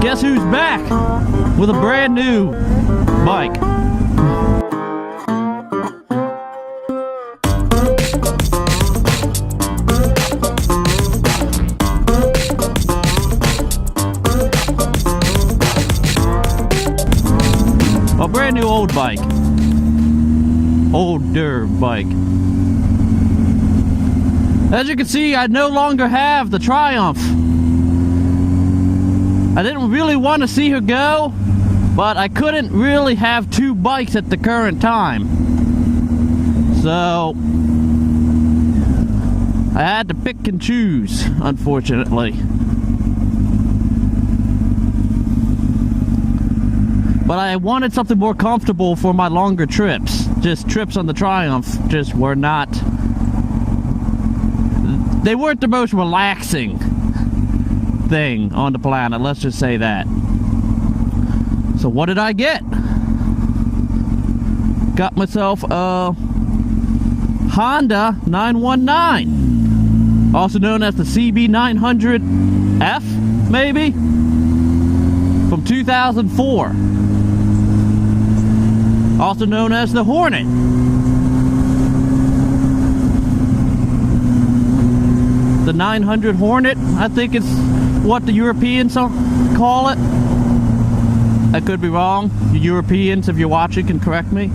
Guess who's back with a brand new bike? A brand new old bike. Older bike. As you can see, I no longer have the Triumph. I didn't really want to see her go, but I couldn't really have two bikes at the current time. So I had to pick and choose, unfortunately. But I wanted something more comfortable for my longer trips. Just trips on the Triumph just were not... They weren't the most relaxing thing on the planet, let's just say that. So what did I get? Got myself a Honda 919, also known as the CB900F, maybe, from 2004, also known as the Hornet. The 900 Hornet, I think it's what the Europeans call it. I could be wrong. You Europeans, if you're watching, can correct me.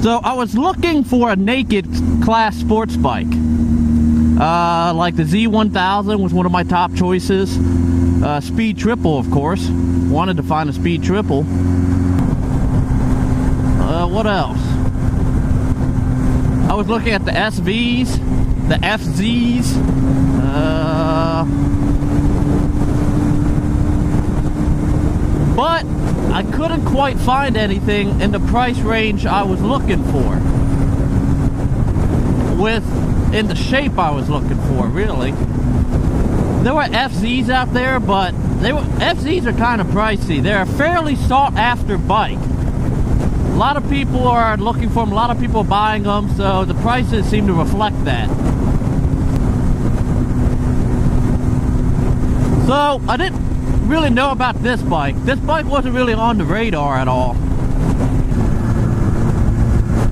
So I was looking for a naked class sports bike. Like the Z1000 was one of my top choices. Speed triple, of course. Wanted to find a speed triple. What else? I was looking at the SVs, the FZs, but I couldn't quite find anything in the price range I was looking for, in the shape I was looking for, really. There were FZs out there, but FZs are kind of pricey. They're a fairly sought after bike. A lot of people are looking for them, a lot of people are buying them, so the prices seem to reflect that. So I didn't really know about this bike. This bike wasn't really on the radar at all.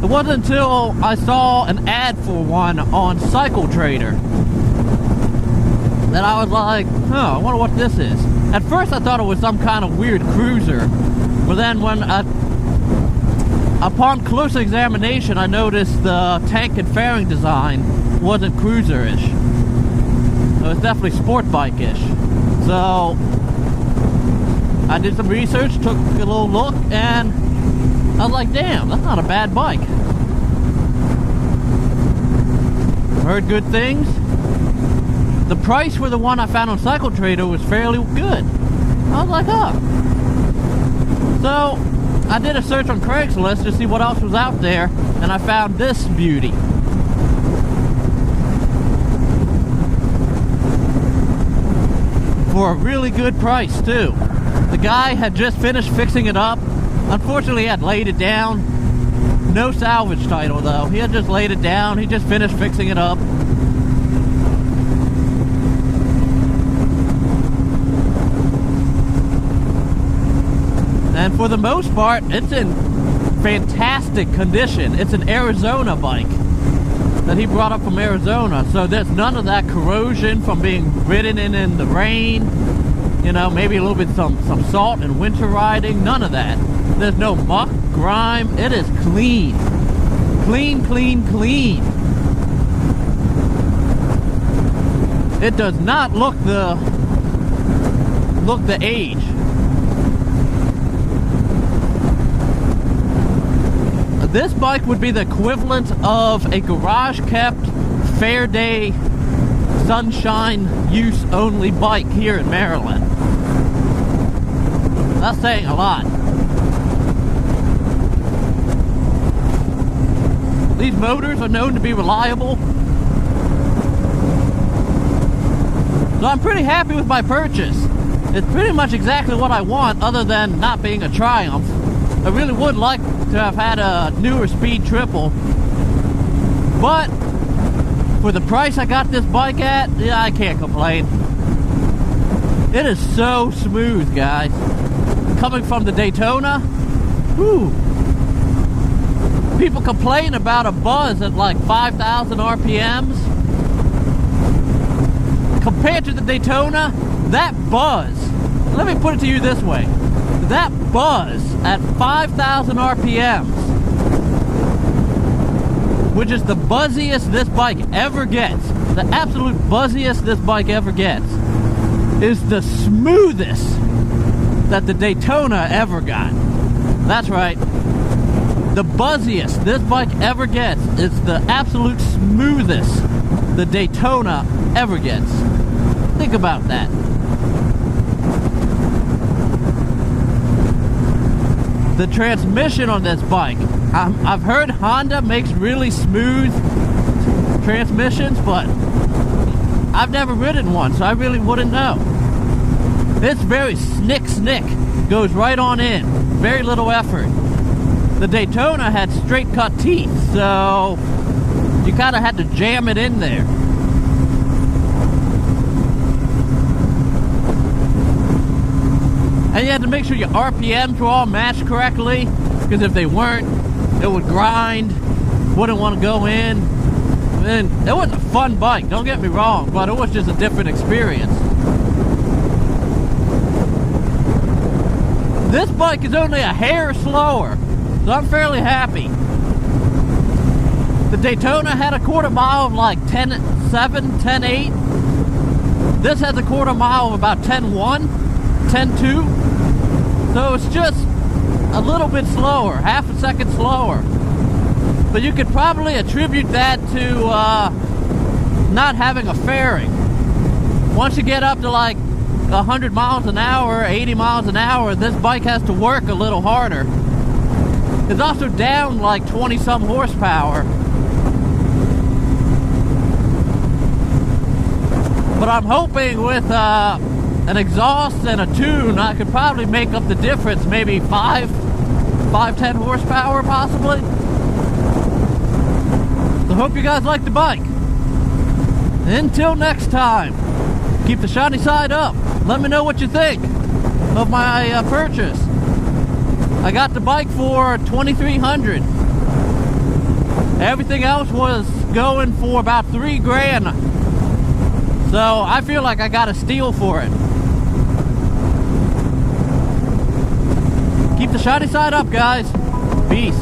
It wasn't until I saw an ad for one on Cycle Trader that I was like, huh, I wonder what this is. At first I thought it was some kind of weird cruiser, but then when upon closer examination, I noticed the tank and fairing design wasn't cruiser-ish. It was definitely sport bike-ish. So I did some research, took a little look, and I was like, damn, that's not a bad bike. Heard good things. The price for the one I found on Cycle Trader was fairly good. I was like, oh. So I did a search on Craigslist to see what else was out there, and I found this beauty. For a really good price, too. The guy had just finished fixing it up. Unfortunately, he had laid it down. No salvage title, though. He had just laid it down. He just finished fixing it up. And for the most part, it's in fantastic condition. It's an Arizona bike that he brought up from Arizona. So there's none of that corrosion from being ridden in the rain. You know, maybe a little bit some salt and winter riding. None of that. There's no muck, grime. It is clean. Clean, clean, clean. It does not look the age. This bike would be the equivalent of a garage-kept, fair day, sunshine use only bike here in Maryland. That's saying a lot. These motors are known to be reliable. So I'm pretty happy with my purchase. It's pretty much exactly what I want, other than not being a Triumph. I really would like to have had a newer speed triple, but For the price I got this bike at, yeah, I can't complain. It is so smooth, guys. Coming from the Daytona, whew. People complain about a buzz at like 5,000 RPMs. Compared to the Daytona, that buzz, let me put it to you this way. That buzz at 5,000 RPMs, which is the buzziest this bike ever gets, the absolute buzziest this bike ever gets, is the smoothest that the Daytona ever got. That's right. The buzziest this bike ever gets is the absolute smoothest the Daytona ever gets. Think about that. The transmission on this bike, I've heard Honda makes really smooth transmissions, but I've never ridden one, so I really wouldn't know. It's very snick, goes right on in, very little effort. The Daytona had straight cut teeth, so you kind of had to jam it in there. And you had to make sure your RPMs were all matched correctly, because if they weren't, it would grind, wouldn't want to go in. And it wasn't a fun bike, don't get me wrong, but it was just a different experience. This bike is only a hair slower, so I'm fairly happy. The Daytona had a quarter mile of like 10.7, 10.8. This has a quarter mile of about 10.1, 10.2. So it's just a little bit slower, half a second slower. But you could probably attribute that to not having a fairing. Once you get up to like 100 miles an hour, 80 miles an hour, this bike has to work a little harder. It's also down like 20 some horsepower. But I'm hoping with an exhaust and a tune, I could probably make up the difference, maybe 10 horsepower possibly. So hope you guys like the bike. Until next time, keep the shiny side up. Let me know what you think of my purchase. I got the bike for $2,300. Everything else was going for about $3,000. So I feel like I got a steal for it. Keep the shiny side up, guys. Peace.